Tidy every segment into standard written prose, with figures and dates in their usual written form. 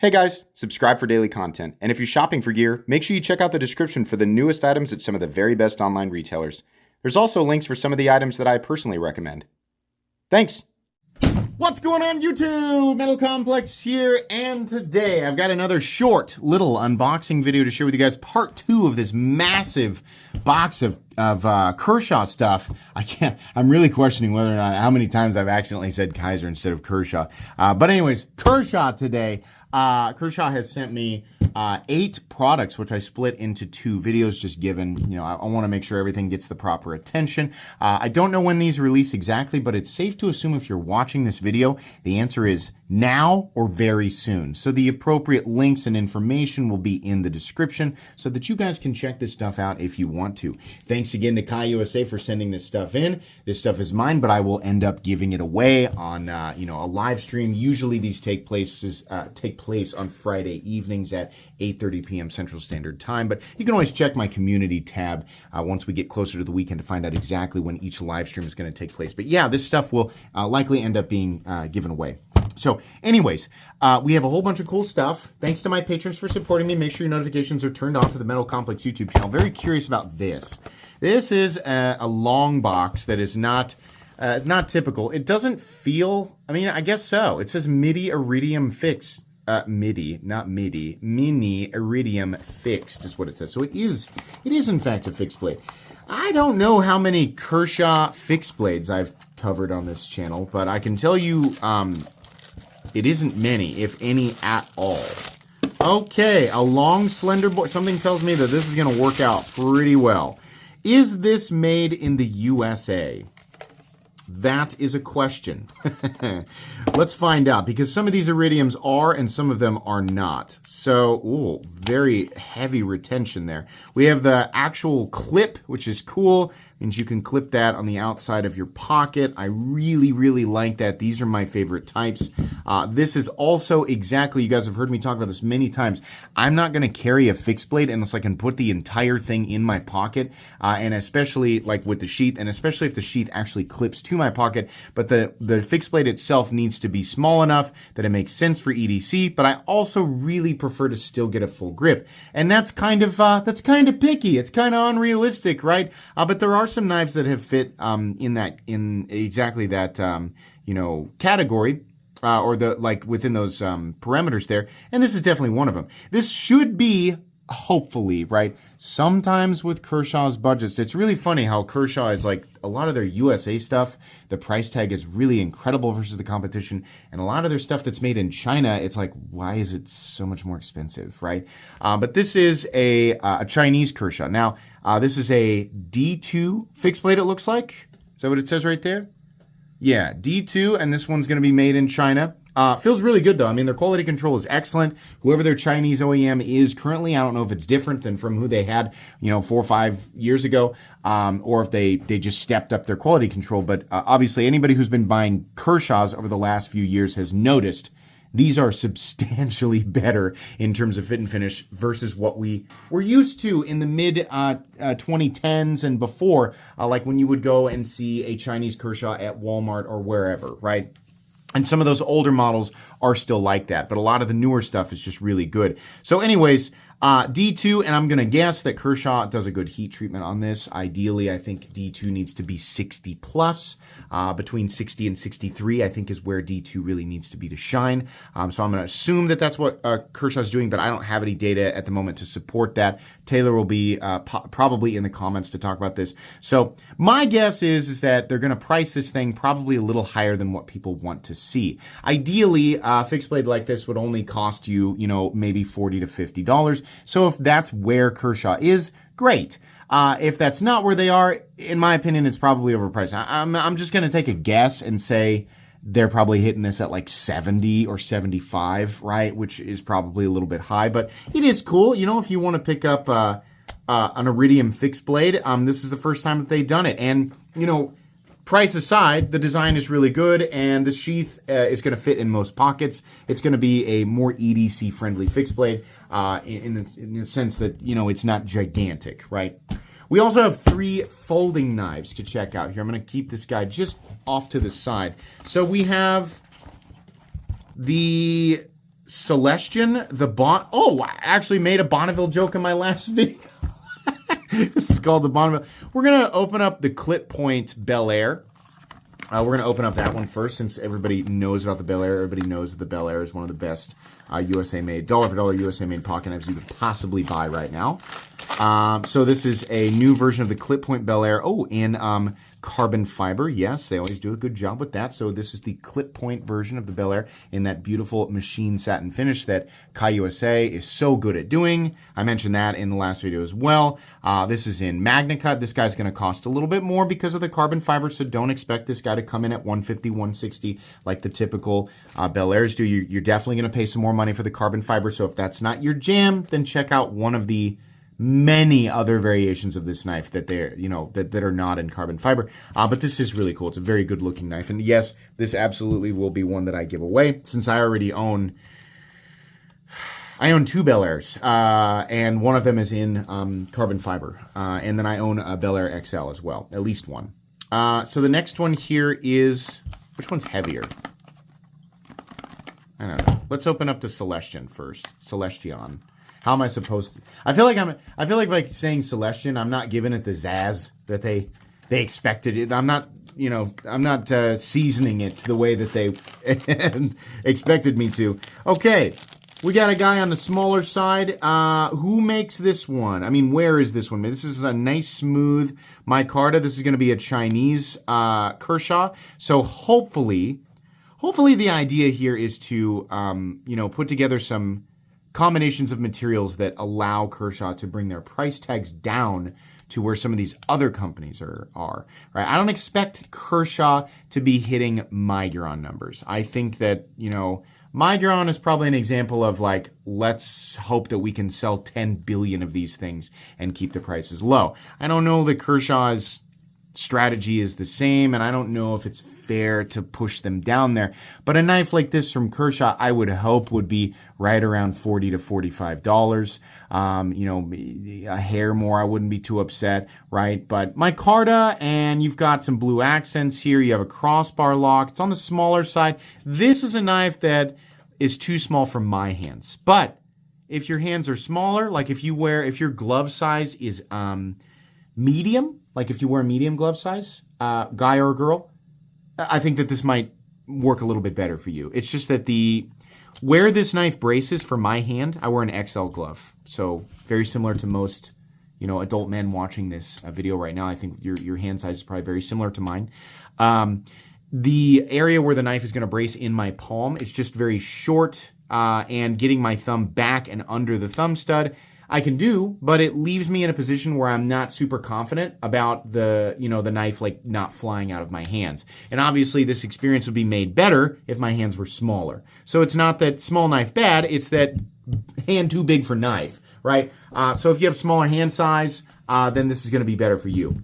Hey guys, subscribe for daily content. And if you're shopping for gear, make sure you check out the description for the newest items at some of the very best online retailers. There's also links for some of the items that I personally recommend. Thanks! What's going on YouTube? Metal Complex here, and today I've got another short little unboxing video to share with you guys. Part 2 of this massive box of Kershaw stuff. I'm really questioning whether or not, how many times I've accidentally said Kaiser instead of Kershaw. But anyways, Kershaw today. Kershaw has sent me 8 products, which I split into 2 videos, just given, I want to make sure everything gets the proper attention. I don't know when these release exactly, but it's safe to assume if you're watching this video, the answer is now or very soon. So the appropriate links and information will be in the description so that you guys can check this stuff out if you want to. Thanks again to Kai USA for sending this stuff in. This stuff is mine, but I will end up giving it away on, a live stream. Usually these take place on Friday evenings at 8:30 p.m. Central Standard Time, but you can always check my community tab once we get closer to the weekend to find out exactly when each live stream is going to take place. But yeah, this stuff will likely end up being given away. So anyways, we have a whole bunch of cool stuff. Thanks to my patrons for supporting me. Make sure your notifications are turned on to the Metal Complex YouTube channel. Very curious about this. This is a long box that is not typical. It doesn't feel, I guess so. It says MIDI Iridium Fixed. MIDI, not MIDI. Mini Iridium Fixed is what it says. So it is in fact a fixed blade. I don't know how many Kershaw fixed blades I've covered on this channel, but I can tell you it isn't many, if any at all. Okay, a long, slender board. Something tells me that this is going to work out pretty well. Is this made in the USA? That is a question. Let's find out, because some of these iridiums are and some of them are not. So, very heavy retention there. We have the actual clip, which is cool. Means you can clip that on the outside of your pocket. I really, really like that. These are my favorite types. This is also exactly, you guys have heard me talk about this many times. I'm not going to carry a fixed blade unless I can put the entire thing in my pocket, and especially like with the sheath, and especially if the sheath actually clips to my pocket. But the fixed blade itself needs to be small enough that it makes sense for EDC, but I also really prefer to still get a full grip. And that's kind of picky. It's kind of unrealistic, right? But there are some knives that have fit in exactly that category, or within those parameters there, and this is definitely one of them. This should be, hopefully, right? Sometimes with Kershaw's budgets, it's really funny how Kershaw is like a lot of their USA stuff, the price tag is really incredible versus the competition, and a lot of their stuff that's made in China, it's like, why is it so much more expensive, right? But this is a Chinese Kershaw. Now, this is a D2 fixed blade, it looks like. Is that what it says right there? Yeah, D2, and this one's going to be made in China. Feels really good, though. Their quality control is excellent. Whoever their Chinese OEM is currently, I don't know if it's different than from who they had, 4 or 5 years ago, or if they just stepped up their quality control. But obviously, anybody who's been buying Kershaws over the last few years has noticed these are substantially better in terms of fit and finish versus what we were used to in the mid 2010s and before, like when you would go and see a Chinese Kershaw at Walmart or wherever, right? And some of those older models are still like that, but a lot of the newer stuff is just really good. So anyways, D2, and I'm going to guess that Kershaw does a good heat treatment on this. Ideally, I think D2 needs to be 60 plus. Between 60 and 63, I think, is where D2 really needs to be to shine. So I'm going to assume that that's what Kershaw's doing, but I don't have any data at the moment to support that. Taylor will be probably in the comments to talk about this. So my guess is that they're going to price this thing probably a little higher than what people want to see. Ideally, a fixed blade like this would only cost you, maybe $40 to $50. So if that's where Kershaw is, great. If that's not where they are, in my opinion, it's probably overpriced. I'm just going to take a guess and say they're probably hitting this at like 70 or 75, right? Which is probably a little bit high, but it is cool. If you want to pick up an Iridium fixed blade, this is the first time that they've done it. And, price aside, the design is really good, and the sheath is going to fit in most pockets. It's going to be a more EDC-friendly fixed blade in the sense that, it's not gigantic, right? We also have 3 folding knives to check out here. I'm going to keep this guy just off to the side. So we have the Celestian, I actually made a Bonneville joke in my last video. This is called the Bonneville. We're going to open up the Clip Point Bel Air. We're going to open up that one first since everybody knows about the Bel Air. Everybody knows that the Bel Air is one of the best USA-made, dollar for dollar USA-made pocket knives you could possibly buy right now. So this is a new version of the Clip Point Bel Air. Oh, in carbon fiber. Yes, they always do a good job with that. So this is the Clip Point version of the Bel Air in that beautiful machine satin finish that Kai USA is so good at doing. I mentioned that in the last video as well. This is in Magna Cut. This guy's going to cost a little bit more because of the carbon fiber, so don't expect this guy to come in at $150, $160 like the typical Bel Airs do. You're definitely going to pay some more money for the carbon fiber, so if that's not your jam, then check out one of the many other variations of this knife that they're, that are not in carbon fiber. But this is really cool. It's a very good looking knife. And yes, this absolutely will be one that I give away since I already own, two Bel Airs, and one of them is in carbon fiber. And then I own a Bel Air XL as well, at least one. So the next one here is, which one's heavier? I don't know. Let's open up the Celestian first. Celestion. How am I supposed to? I feel like by saying Celestian, I'm not giving it the zazz that they expected it. I'm not seasoning it the way that they expected me to. Okay, we got a guy on the smaller side. Who makes this one? I mean, where is this one? This is a nice, smooth micarta. This is going to be a Chinese Kershaw. So hopefully the idea here is to, put together some combinations of materials that allow Kershaw to bring their price tags down to where some of these other companies are, right? I don't expect Kershaw to be hitting Migron numbers. I think that, Migron is probably an example of like, let's hope that we can sell 10 billion of these things and keep the prices low. I don't know that Kershaw's strategy is the same, and I don't know if it's fair to push them down there. But a knife like this from Kershaw, I would hope would be right around $40 to $45. A hair more, I wouldn't be too upset, right? But micarta, and you've got some blue accents here. You have a crossbar lock. It's on the smaller side. This is a knife that is too small for my hands. But if your hands are smaller, like if your glove size is medium, like if you wear a medium glove size, guy or girl, I think that this might work a little bit better for you. It's just that where this knife braces for my hand, I wear an XL glove. So very similar to most, adult men watching this video right now. I think your hand size is probably very similar to mine. The area where the knife is going to brace in my palm is just very short, and getting my thumb back and under the thumb stud I can do, but it leaves me in a position where I'm not super confident about the knife like not flying out of my hands. And obviously this experience would be made better if my hands were smaller. So it's not that small knife bad, it's that hand too big for knife, right? So if you have smaller hand size, then this is going to be better for you.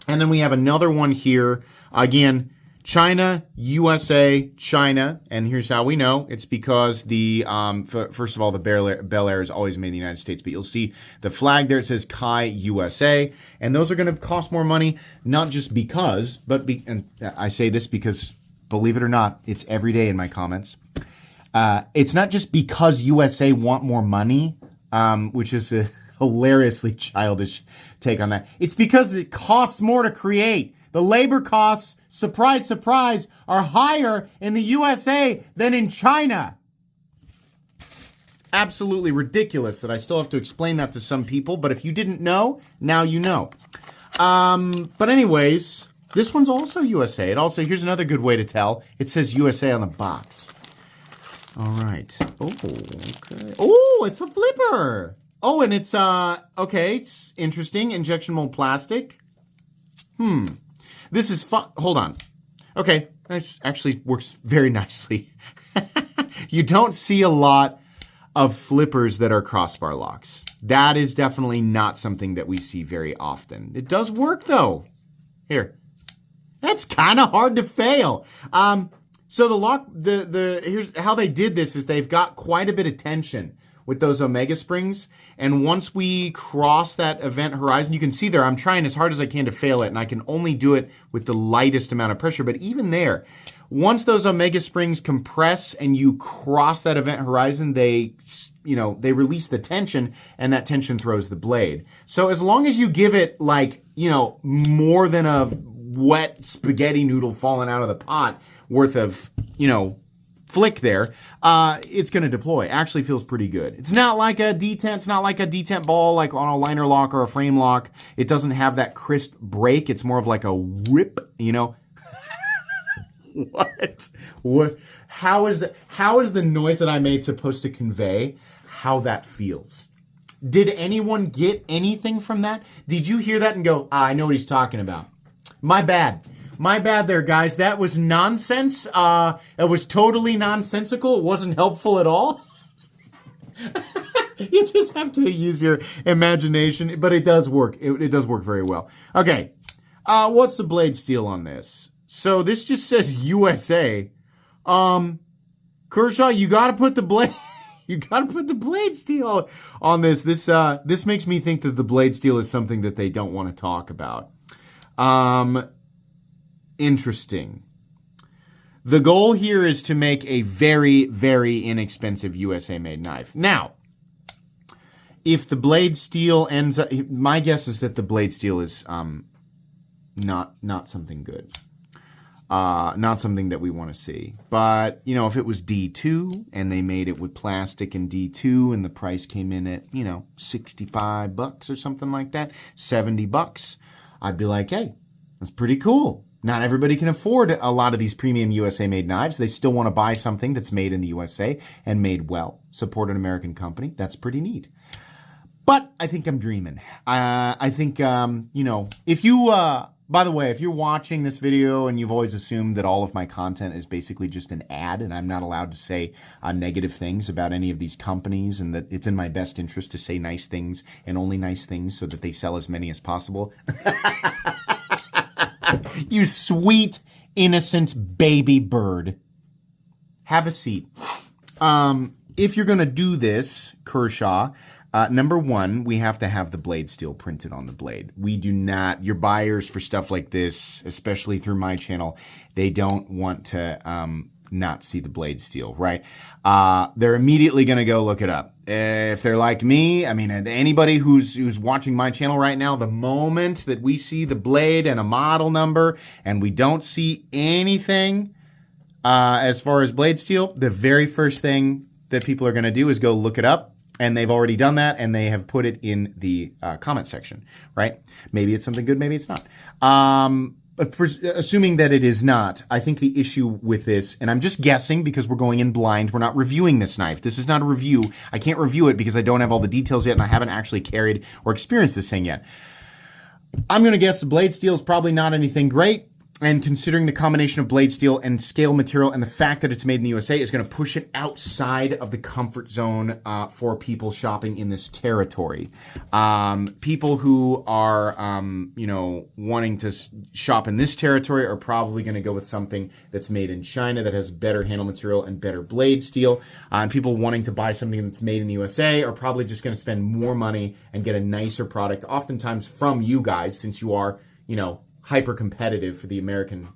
And then we have another one here. Again, China, USA, China, and here's how we know. It's because first of all, the Bel Air is always made in the United States, but you'll see the flag there. It says Kai USA, and those are going to cost more money, not just because, and I say this because, believe it or not, it's every day in my comments. It's not just because USA want more money, which is a hilariously childish take on that. It's because it costs more to create. The labor costs, surprise, surprise, are higher in the USA than in China. Absolutely ridiculous that I still have to explain that to some people, but if you didn't know, now you know. But anyways, this one's also USA. Here's another good way to tell. It says USA on the box. All right. Oh, okay. Oh, it's a flipper. Oh, and it's, it's interesting. Injection mold plastic. This is fun. Hold on. Okay, that actually works very nicely. You don't see a lot of flippers that are crossbar locks. That is definitely not something that we see very often. It does work though. Here. That's kind of hard to fail. So the lock, here's how they did this is they've got quite a bit of tension with those Omega springs. And once we cross that event horizon, you can see there, I'm trying as hard as I can to fail it, and I can only do it with the lightest amount of pressure. But even there, Once those omega springs compress and you cross that event horizon, they release the tension, and that tension throws the blade. So as long as you give it more than a wet spaghetti noodle falling out of the pot worth of, flick there, it's going to deploy. Actually feels pretty good. It's not like a detent. It's not like a detent ball like on a liner lock or a frame lock. It doesn't have that crisp break. It's more of like a whip, What? How is the noise that I made supposed to convey how that feels? Did anyone get anything from that? Did you hear that and go, I know what he's talking about? My bad. My bad there, guys. That was nonsense. It was totally nonsensical. It wasn't helpful at all. You just have to use your imagination, but it does work. It does work very well. Okay. What's the blade steel on this? So this just says USA. Kershaw, you got to put the blade blade steel on this. This makes me think that the blade steel is something that they don't want to talk about. Interesting. The goal here is to make a very, very inexpensive USA-made knife. Now, if the blade steel ends up, my guess is that the blade steel is not something good. Not something that we want to see. But, if it was D2 and they made it with plastic and D2 and the price came in at, $65 or something like that, $70, I'd be like, hey, that's pretty cool. Not everybody can afford a lot of these premium USA-made knives. They still want to buy something that's made in the USA and made well. Support an American company. That's pretty neat. But I think I'm dreaming. I think, if you... by the way, if you're watching this video and you've always assumed that all of my content is basically just an ad and I'm not allowed to say negative things about any of these companies and that it's in my best interest to say nice things and only nice things so that they sell as many as possible. You sweet, innocent baby bird. Have a seat. If you're going to do this, Kershaw, number one, we have to have the blade steel printed on the blade. We do not, your buyers for stuff like this, especially through my channel, they don't want to not see the blade steel, right? They're immediately going to go look it up. If they're like me, anybody who's watching my channel right now, the moment that we see the blade and a model number and we don't see anything as far as blade steel, the very first thing that people are going to do is go look it up. And they've already done that, and they have put it in the comment section, right? Maybe it's something good, maybe it's not. But assuming that it is not, I think the issue with this, and I'm just guessing because we're going in blind, we're not reviewing this knife. This is not a review. I can't review it because I don't have all the details yet, and I haven't actually carried or experienced this thing yet. I'm going to guess the blade steel is probably not anything great. And considering the combination of blade steel and scale material and the fact that it's made in the USA is going to push it outside of the comfort zone for people shopping in this territory. People who are, wanting to shop in this territory are probably going to go with something that's made in China that has better handle material and better blade steel. And people wanting to buy something that's made in the USA are probably just going to spend more money and get a nicer product, oftentimes from you guys, since you are, hyper competitive for the American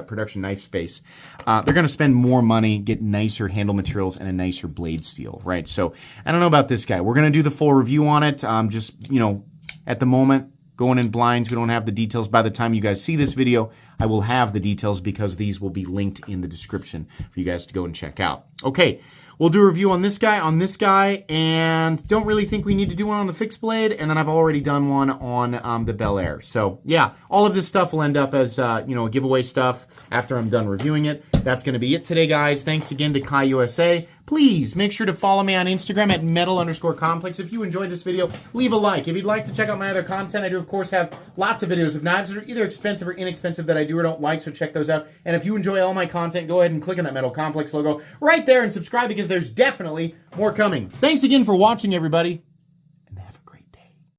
production knife space. They're going to spend more money, get nicer handle materials and a nicer blade steel, right? So I don't know about this guy. We're going to do the full review on it. At the moment, going in blinds. We don't have the details. By the time you guys see this video, I will have the details because these will be linked in the description for you guys to go and check out. Okay. We'll do a review on this guy, and don't really think we need to do one on the fixed blade, and then I've already done one on the Bel Air. So, yeah, all of this stuff will end up as, giveaway stuff after I'm done reviewing it. That's going to be it today, guys. Thanks again to Kai USA. Please make sure to follow me on Instagram at metal_complex. If you enjoyed this video, leave a like. If you'd like to check out my other content, I do, of course, have lots of videos of knives that are either expensive or inexpensive that I do or don't like, so check those out. And if you enjoy all my content, go ahead and click on that Metal Complex logo right there and subscribe because there's definitely more coming. Thanks again for watching, everybody.